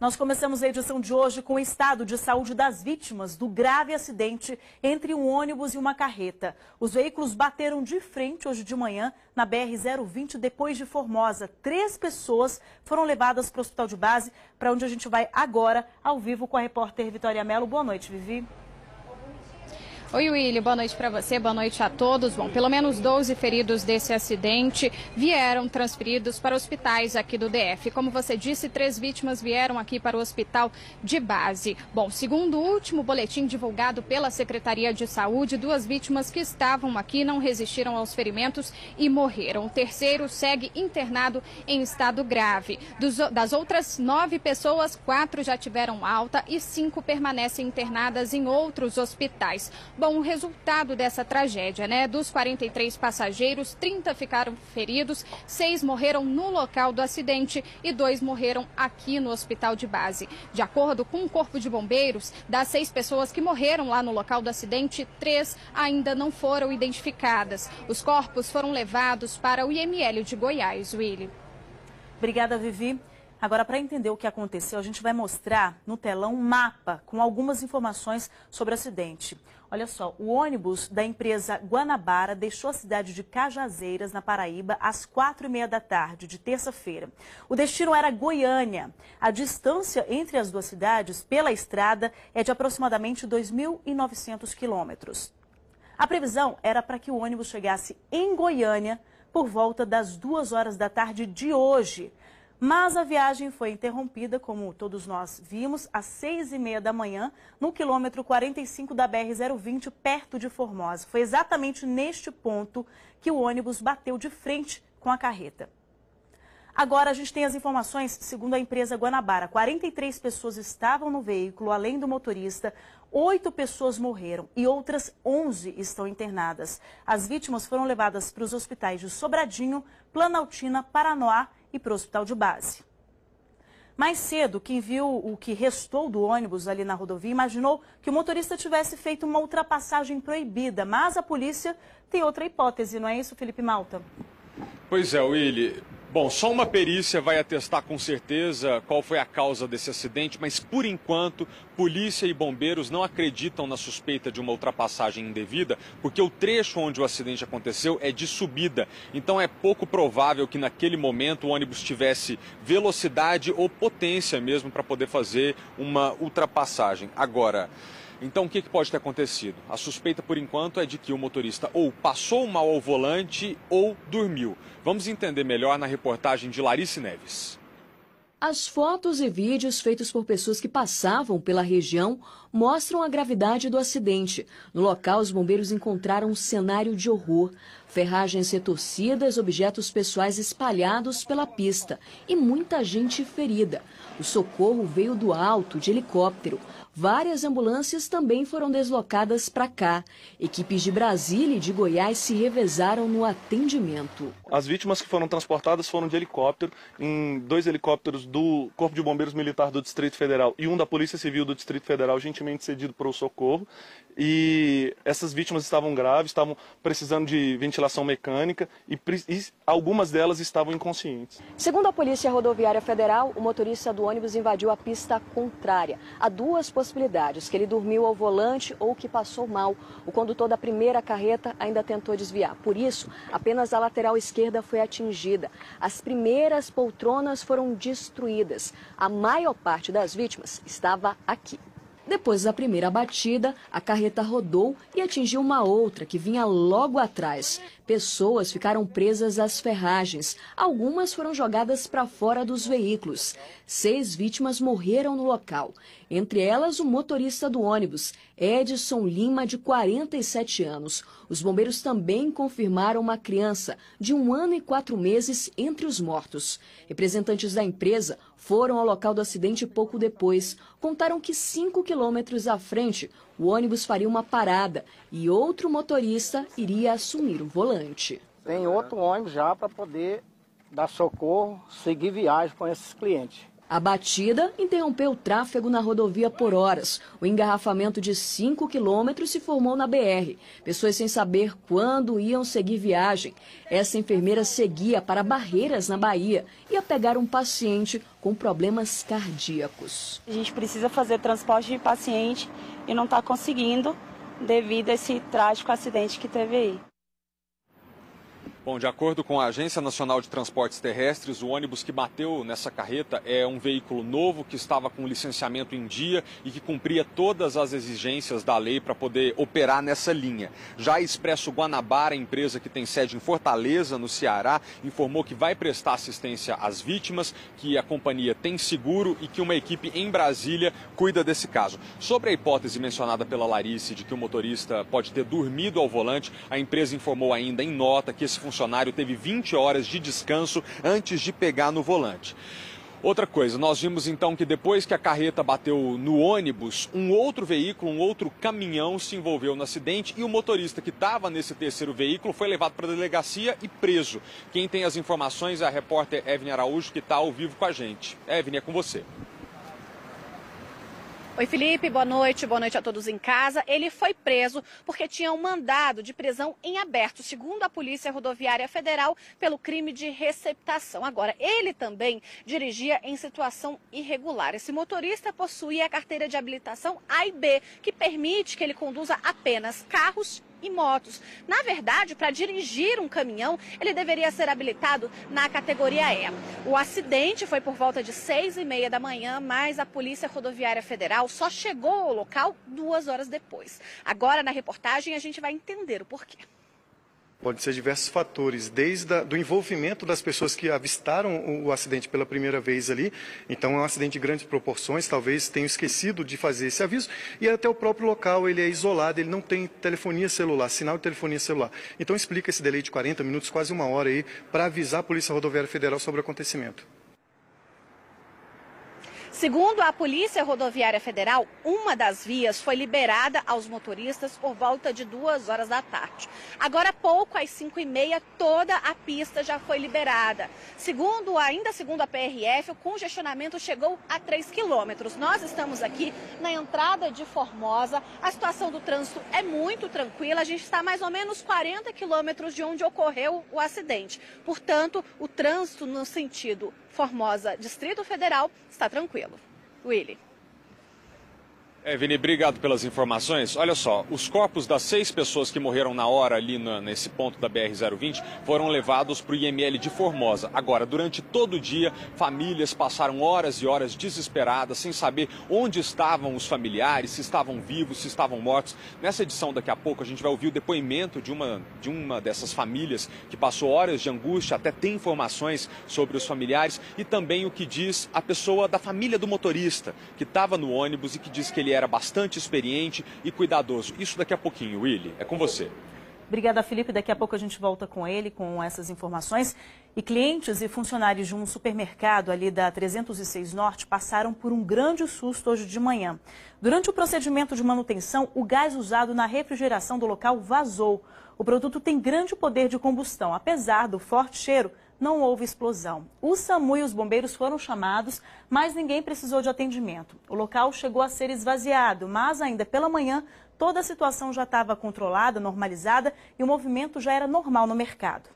Nós começamos a edição de hoje com o estado de saúde das vítimas do grave acidente entre um ônibus e uma carreta. Os veículos bateram de frente hoje de manhã na BR-020 depois de Formosa. 3 pessoas foram levadas para o hospital de base, para onde a gente vai agora, ao vivo, com a repórter Vitória Mello. Boa noite, Vivi. Oi, Willy, boa noite para você, boa noite a todos. Bom, pelo menos 12 feridos desse acidente vieram transferidos para hospitais aqui do DF. Como você disse, 3 vítimas vieram aqui para o hospital de base. Bom, segundo o último boletim divulgado pela Secretaria de Saúde, 2 vítimas que estavam aqui não resistiram aos ferimentos e morreram. O terceiro segue internado em estado grave. Das outras 9 pessoas, 4 já tiveram alta e 5 permanecem internadas em outros hospitais. Bom, o resultado dessa tragédia, né? Dos 43 passageiros, 30 ficaram feridos, 6 morreram no local do acidente e 2 morreram aqui no hospital de base. De acordo com o Corpo de Bombeiros, das 6 pessoas que morreram lá no local do acidente, 3 ainda não foram identificadas. Os corpos foram levados para o IML de Goiás, Willy. Obrigada, Vivi. Agora, para entender o que aconteceu, a gente vai mostrar no telão um mapa com algumas informações sobre o acidente. Olha só, o ônibus da empresa Guanabara deixou a cidade de Cajazeiras, na Paraíba, às 4h30 da tarde de terça-feira. O destino era Goiânia. A distância entre as duas cidades, pela estrada, é de aproximadamente 2.900 quilômetros. A previsão era para que o ônibus chegasse em Goiânia por volta das 2 horas da tarde de hoje. Mas a viagem foi interrompida, como todos nós vimos, às 6h30 da manhã, no quilômetro 45 da BR-020, perto de Formosa. Foi exatamente neste ponto que o ônibus bateu de frente com a carreta. Agora a gente tem as informações, segundo a empresa Guanabara. 43 pessoas estavam no veículo, além do motorista. 8 pessoas morreram e outras 11 estão internadas. As vítimas foram levadas para os hospitais de Sobradinho, Planaltina, Paranoá e para o hospital de base. Mais cedo, quem viu o que restou do ônibus ali na rodovia imaginou que o motorista tivesse feito uma ultrapassagem proibida, mas a polícia tem outra hipótese, não é isso, Felipe Malta? Pois é, Willy. Bom, só uma perícia vai atestar com certeza qual foi a causa desse acidente, mas por enquanto, polícia e bombeiros não acreditam na suspeita de uma ultrapassagem indevida, porque o trecho onde o acidente aconteceu é de subida. Então é pouco provável que naquele momento o ônibus tivesse velocidade ou potência mesmo para poder fazer uma ultrapassagem. Agora, então o que pode ter acontecido? A suspeita por enquanto é de que o motorista ou passou mal ao volante ou dormiu. Vamos entender melhor na reportagem de Larice Neves. As fotos e vídeos feitos por pessoas que passavam pela região mostram a gravidade do acidente. No local, os bombeiros encontraram um cenário de horror. Ferragens retorcidas, objetos pessoais espalhados pela pista e muita gente ferida. O socorro veio do alto, de helicóptero. Várias ambulâncias também foram deslocadas para cá. Equipes de Brasília e de Goiás se revezaram no atendimento. As vítimas que foram transportadas foram de helicóptero, em 2 helicópteros do Corpo de Bombeiros Militar do Distrito Federal e um da Polícia Civil do Distrito Federal, gentilmente cedido para o socorro. E essas vítimas estavam graves, estavam precisando de ventilação mecânica e algumas delas estavam inconscientes. Segundo a Polícia Rodoviária Federal, o motorista do ônibus invadiu a pista contrária. Há 2 possibilidades, que ele dormiu ao volante ou que passou mal. O condutor da primeira carreta ainda tentou desviar. Por isso, apenas a lateral esquerda foi atingida. As primeiras poltronas foram destruídas. A maior parte das vítimas estava aqui. Depois da primeira batida, a carreta rodou e atingiu uma outra que vinha logo atrás. Pessoas ficaram presas às ferragens. Algumas foram jogadas para fora dos veículos. 6 vítimas morreram no local. Entre elas, o motorista do ônibus, Edson Lima, de 47 anos. Os bombeiros também confirmaram uma criança de 1 ano e 4 meses entre os mortos. Representantes da empresa foram ao local do acidente pouco depois. Contaram que 5 quilômetros à frente, o ônibus faria uma parada e outro motorista iria assumir o volante. Tem outro ônibus já para poder dar socorro, seguir viagem com esses clientes. A batida interrompeu o tráfego na rodovia por horas. O engarrafamento de 5 quilômetros se formou na BR. Pessoas sem saber quando iam seguir viagem. Essa enfermeira seguia para Barreiras, na Bahia, ia pegar um paciente com problemas cardíacos. A gente precisa fazer transporte de paciente e não está conseguindo devido a esse trágico acidente que teve aí. Bom, de acordo com a Agência Nacional de Transportes Terrestres, o ônibus que bateu nessa carreta é um veículo novo que estava com licenciamento em dia e que cumpria todas as exigências da lei para poder operar nessa linha. Já a Expresso Guanabara, empresa que tem sede em Fortaleza, no Ceará, informou que vai prestar assistência às vítimas, que a companhia tem seguro e que uma equipe em Brasília cuida desse caso. Sobre a hipótese mencionada pela Larice de que o motorista pode ter dormido ao volante, a empresa informou ainda em nota que esse funcionário teve 20 horas de descanso antes de pegar no volante. Outra coisa, nós vimos então que depois que a carreta bateu no ônibus, um outro veículo, um outro caminhão se envolveu no acidente e o motorista que estava nesse terceiro veículo foi levado para a delegacia e preso. Quem tem as informações é a repórter Evne Araújo, que está ao vivo com a gente. Evne, é com você. Oi, Felipe, boa noite a todos em casa. Ele foi preso porque tinha um mandado de prisão em aberto, segundo a Polícia Rodoviária Federal, pelo crime de receptação. Agora, ele também dirigia em situação irregular. Esse motorista possuía a carteira de habilitação A e B, que permite que ele conduza apenas carros e motos. Na verdade, para dirigir um caminhão, ele deveria ser habilitado na categoria E. O acidente foi por volta de 6h30 da manhã, mas a Polícia Rodoviária Federal só chegou ao local 2 horas depois. Agora, na reportagem, a gente vai entender o porquê. Pode ser diversos fatores, desde o envolvimento das pessoas que avistaram o acidente pela primeira vez ali. Então é um acidente de grandes proporções, talvez tenham esquecido de fazer esse aviso. E até o próprio local, ele é isolado, ele não tem telefonia celular, sinal de telefonia celular. Então explica esse delay de 40 minutos, quase 1 hora aí, para avisar a Polícia Rodoviária Federal sobre o acontecimento. Segundo a Polícia Rodoviária Federal, uma das vias foi liberada aos motoristas por volta de 2 horas da tarde. Agora há pouco, às 5h30, toda a pista já foi liberada. Segundo a PRF, o congestionamento chegou a 3 quilômetros. Nós estamos aqui na entrada de Formosa. A situação do trânsito é muito tranquila. A gente está a mais ou menos 40 quilômetros de onde ocorreu o acidente. Portanto, o trânsito no sentido Formosa, Distrito Federal, está tranquilo. Willy. Vini, obrigado pelas informações. Olha só, os corpos das 6 pessoas que morreram na hora ali nesse ponto da BR-020 foram levados para o IML de Formosa. Agora, durante todo o dia, famílias passaram horas e horas desesperadas, sem saber onde estavam os familiares, se estavam vivos, se estavam mortos. Nessa edição, daqui a pouco, a gente vai ouvir o depoimento de uma dessas famílias que passou horas de angústia, até tem informações sobre os familiares, e também o que diz a pessoa da família do motorista, que estava no ônibus e que diz que ele era bastante experiente e cuidadoso. Isso daqui a pouquinho, Willy. É com você. Obrigada, Felipe. Daqui a pouco a gente volta com ele, com essas informações. E clientes e funcionários de um supermercado ali da 306 Norte passaram por um grande susto hoje de manhã. Durante o procedimento de manutenção, o gás usado na refrigeração do local vazou. O produto tem grande poder de combustão. Apesar do forte cheiro, não houve explosão. O SAMU e os bombeiros foram chamados, mas ninguém precisou de atendimento. O local chegou a ser esvaziado, mas ainda pela manhã toda a situação já estava controlada, normalizada e o movimento já era normal no mercado.